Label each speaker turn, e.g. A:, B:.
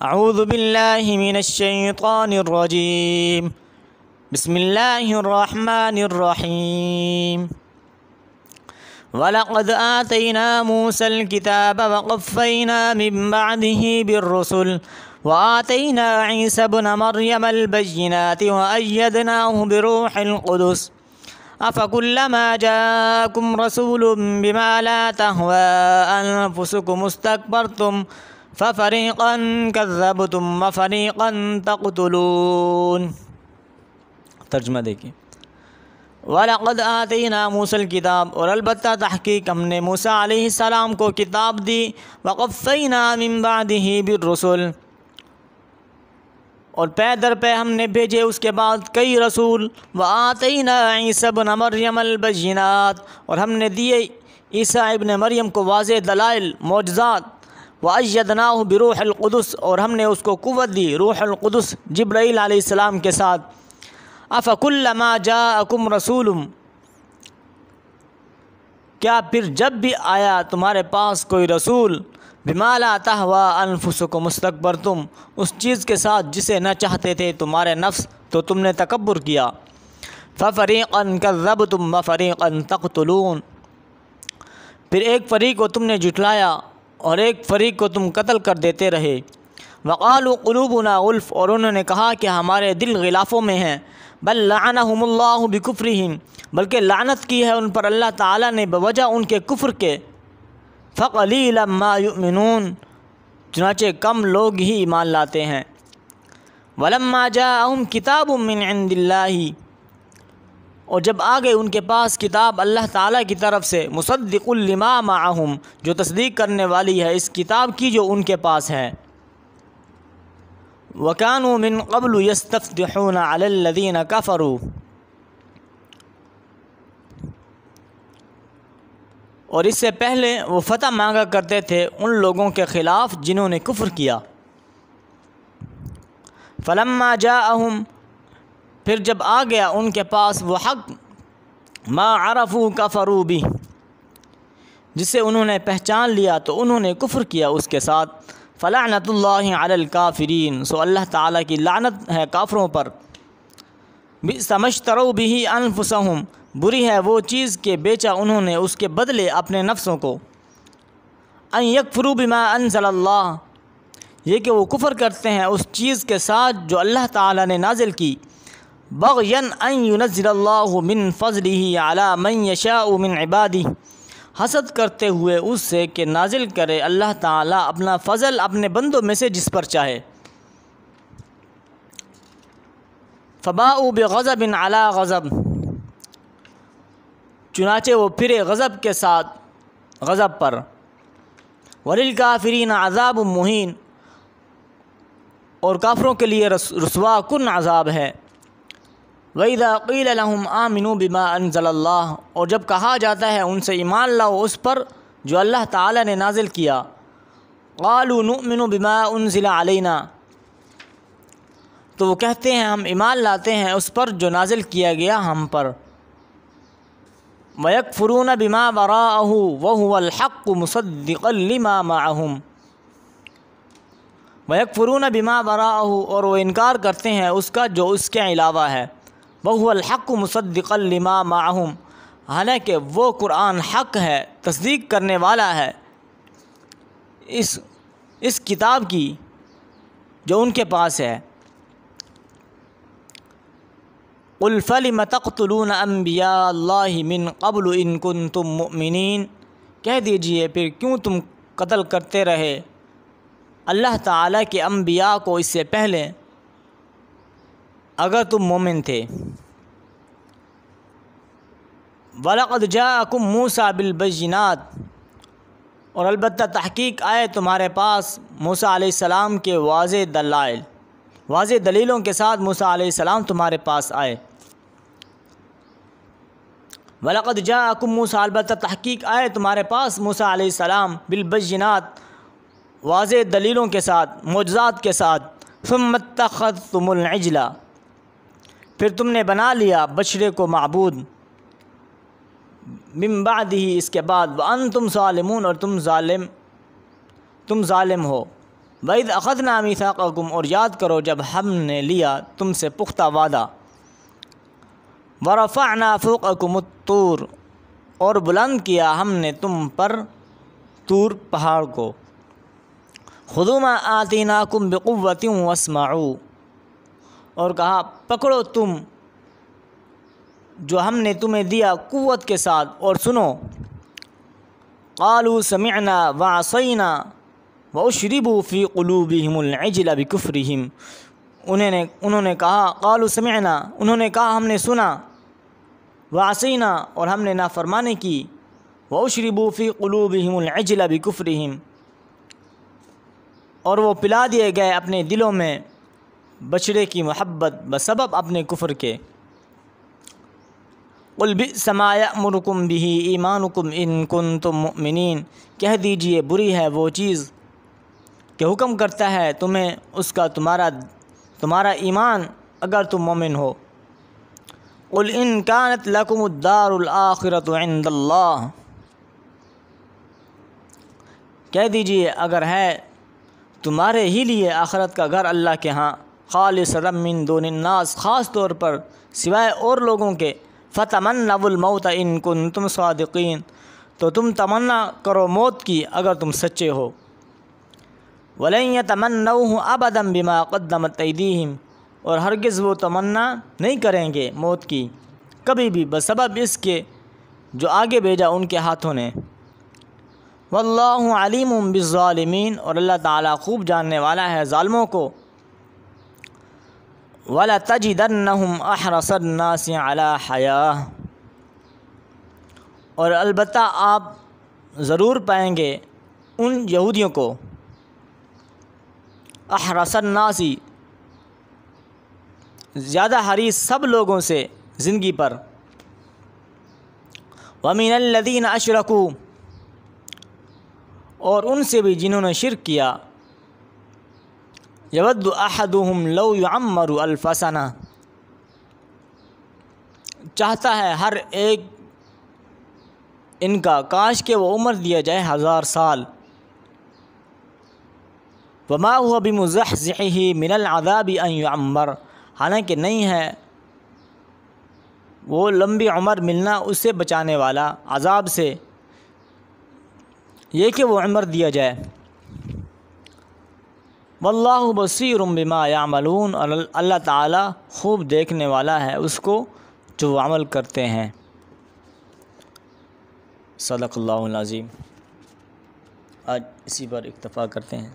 A: اعوذ باللہ من الشیطان الرجیم بسم اللہ الرحمن الرحیم وَلَقَدْ آتَيْنَا مُوسَى الْكِتَابَ وَقَفَّيْنَا مِن بَعْدِهِ بِالرُّسُلِ وَآتَيْنَا عِيسَى ابْنَ مَرْيَمَ الْبَيِّنَاتِ وَأَيَّدْنَاهُ بِرُوحِ الْقُدُسِ أَفَكُلَّمَا جَاءَكُمْ رَسُولٌ بِمَا لَا تَهْوَىٰ أَنفُسُكُمُ اسْتَكْبَرْتُمْ فَفَرِيقًا كَذَّبْتُمْ وَفَرِيقًا تَقْتُلُونَ۔ ترجمہ دیکھیں۔ وَلَقَدْ آتَيْنَا مُوسَى الْكِتَابَ، اور البتہ تحقیق ہم نے موسیٰ علیہ السلام کو کتاب دی، وَقَفَّيْنَا مِن بَعْدِهِ بِالرُّسُلِ، اور پے در پہ ہم نے بھیجے اس کے بعد کئی رسول، وَآتَيْنَا عِيسَى ابْنَ مَرْيَمَ الْبَيِّنَاتِ، اور ہم نے دیے عیسیٰ ابن مریم کو واضح دلائل معجزات، وَأَيَّدْنَاهُ بِرُوحِ الْقُدُسِ، اور ہم نے اس کو قوت دی روح القدس جبرائیل علیہ السلام کے ساتھ۔ أَفَكُلَّمَا جَاءَكُمْ رَسُولٌ، کیا پھر جب بھی آیا تمہارے پاس کوئی رسول، بِمَا لَا تَهْوَىٰ أَنفُسُكُمُ اسْتَكْبَرْتُمْ، اس چیز کے ساتھ جسے نہ چاہتے تھے تمہارے نفس تو تم نے تکبر کیا، فَفَرِيقًا كَذَّبْتُمْ وَفَرِيقًا تَقْتُلُونَ، پھر ایک فریق کو تم نے جھٹلایا اور ایک فریق کو تم قتل کر دیتے رہے۔ وَقَالُوا قُلُوبُنَا غُلْفٌ، اور انہوں نے کہا کہ ہمارے دل غلافوں میں ہیں، بل لعنہم اللہ بکفرہم، بلکہ لعنت کی ہے ان پر اللہ تعالیٰ نے بوجہ ان کے کفر کے، فقلیلا ما یؤمنون، چنانچہ کم لوگ ہی ایمان لاتے ہیں۔ ولما جاءہم کتاب من عند اللہ، اور جب آ گئے ان کے پاس کتاب اللہ تعالیٰ کی طرف سے، مصدق لما معہم، جو تصدیق کرنے والی ہے اس کتاب کی جو ان کے پاس ہے۔ وَكَانُوا مِن قَبْلُ يَسْتَفْتِحُونَ عَلَى الَّذِينَ كَفَرُوا، اور اس سے پہلے وہ فتح مانگا کرتے تھے ان لوگوں کے خلاف جنہوں نے کفر کیا۔ فَلَمَّا جَاءَهُمْ، پھر جب آ گیا ان کے پاس وہ حق، مَا عَرَفُوا كَفَرُوا بِهِ، جسے انہوں نے پہچان لیا تو انہوں نے کفر کیا اس کے ساتھ۔ فَلَعْنَةُ اللَّهِ عَلَى الْكَافِرِينَ، سو اللہ تعالیٰ کی لعنت ہے کافروں پر۔ بِئْسَ مَا اشْتَرَوْا بِهِ أَنفُسَهُمْ، بری ہے وہ چیز کہ بیچا انہوں نے اس کے بدلے اپنے نفسوں کو۔ أَن يَكْفُرُوا بِمَا أَنزَلَ اللَّهُ، یہ کہ وہ کفر کرتے ہیں اس چیز کے ساتھ جو اللہ تعالیٰ نے نازل کی، بغيًا أن ينزل الله من فضله على من يشاء من عباده، حسد کرتے ہوئے اس سے کہ نازل کرے اللہ تعالیٰ اپنا فضل اپنے بندوں میں سے جس پر چاہے۔ فباؤوا بغضب على غضب، چنانچہ وہ پھرے غضب کے ساتھ غضب پر۔ وللکافرین عذاب مہین، اور کافروں کے لیے رسوا کن عذاب ہے۔ وَإِذَا قِيلَ لَهُمْ آمِنُوا بِمَا أَنزَلَ اللَّهُ، اور جب کہا جاتا ہے ان سے ایمان لاؤ اس پر جو اللہ تعالیٰ نے نازل کیا، قَالُوا نُؤْمِنُ بِمَا أُنزِلَ عَلَيْنَا، تو وہ کہتے ہیں ہم ایمان لاتے ہیں اس پر جو نازل کیا گیا ہم پر۔ وَيَكْفُرُونَ بِمَا وَرَاءَهُ وَهُوَ الْحَقُّ مُصَدِّقًا لِمَا مَعَهُمْ، وَيَكْفُرُونَ بِمَا وَرَاءَهُ، اور وہ انکار کرتے ہیں اس کا جو اس کے علاوہ ہے، وَهُوَ الْحَقُّ مُصَدِّقًا لِمَا مَعَهُمْ، حالانکہ وہ قرآن حق ہے، تصدیق کرنے والا ہے اس کتاب کی جو ان کے پاس ہے۔ قُلْ فَلِمَ تَقْتُلُونَ أَنْبِيَاءَ اللَّهِ مِن قَبْلُ إِن كُنتُم مُؤْمِنِينَ، کہہ دیجئے پھر کیوں تم قتل کرتے رہے اللہ تعالیٰ کے انبیاء کو اس سے پہلے اگر تم مومن تھے۔ وَلَقَدْ جَاءَكُمْ مُوسَىٰ بِالْبَيِّنَاتِ، اور البتہ تحقیق آئے تمہارے پاس موسیٰ علیہ السلام کے واضح دلیلوں کے ساتھ موسیٰ علیہ السلام تمہارے پاس آئے۔ وَلَقَدْ جَاءَكُمْ مُوسَىٰ، البتہ تحقیق آئے تمہارے پاس موسیٰ علیہ السلام بالبینات، واضح دلیلوں کے ساتھ، معجزات کے ساتھ۔ ثُمَّ اتَّخَذْتُمُ الْعِجْلَ، پھر تم نے بنا لیا بچڑے کو معبود، من بعدہ، اس کے بعد، وَأَنْتُمْ ظَالِمُونَ، اور تم ظالم ہو۔ وَإِذْ أَخَذْنَا مِيثَاقَكُمْ، اور یاد کرو جب ہم نے لیا تم سے پختہ وعدہ، وَرَفَعْنَا فَوْقَكُمُ الطُّورَ، اور بلند کیا ہم نے تم پر طور پہاڑ کو، خُذُوا مَا آتَيْنَاكُمْ بِقُوَّةٍ وَاسْمَعُوا، اور کہا پکڑو تم جو ہم نے تمہیں دیا قوت کے ساتھ اور سنو، قالوا سمعنا وعصینا واشربوا فی قلوبہم العجل بکفرہم، انہوں نے کہا قالوا سمعنا، انہوں نے کہا ہم نے سنا، وعصینا، اور ہم نے نافرمانی کی، واشربوا فی قلوبہم العجل بکفرہم، اور وہ پلا دیے گئے اپنے دلوں میں بچڑے کی محبت بسبب اپنے کفر کے۔ قل بئس ما یأمرکم بہ ایمانکم ان کنتم مؤمنین، کہہ دیجئے بری ہے وہ چیز کہ حکم کرتا ہے تمہیں اس کا تمہارا ایمان اگر تم مومن ہو۔ قل ان کانت لکم الدار الآخرۃ عند اللہ، کہہ دیجئے اگر ہے تمہارے ہی لیے آخرت کا گھر اللہ کے ہاں، خالصۃ من دون الناس، خاص طور پر سوائے اور لوگوں کے، فتمنوا الموت ان کنتم صادقین، تو تم تمنا کرو موت کی اگر تم سچے ہو۔ ولن یتمنوہ ابدا بما قدمت ایدیہم، اور ہرگز وہ تمنا نہیں کریں گے موت کی کبھی بھی بسبب اس کے جو آگے بھیجا ان کے ہاتھوں نے۔ واللہ علیم بالظالمین، اور اللہ تعالیٰ خوب جاننے والا ہے ظالموں کو۔ وَلَتَجِدَنَّهُمْ أَحْرَصَ النَّاسِ عَلَى حَيَاةٍ، اور البتہ آپ ضرور پائیں گے ان یہودیوں کو، احرص الناس زیادہ حریص سب لوگوں سے زندگی پر، وَمِنَ الَّذِينَ أَشْرَكُوا، اور ان سے بھی جنہوں نے شرک کیا، یود احدہم لو یعمر الف سنہ، چاہتا ہے ہر ایک ان کا کاش کہ وہ عمر دیا جائے 1000 سال، وما هو بمزحزحہ من العذاب ان یعمر، حالانکہ نہیں ہے وہ لمبی عمر ملنا اس سے بچانے والا عذاب سے، یہ کہ وہ عمر دیا جائے۔ واللہ بصیر بما یعملون، اور اللہ تعالیٰ خوب دیکھنے والا ہے اس کو جو وہ عمل کرتے ہیں۔ صدق اللہ العظیم۔ آج اسی پر اکتفا کرتے ہیں۔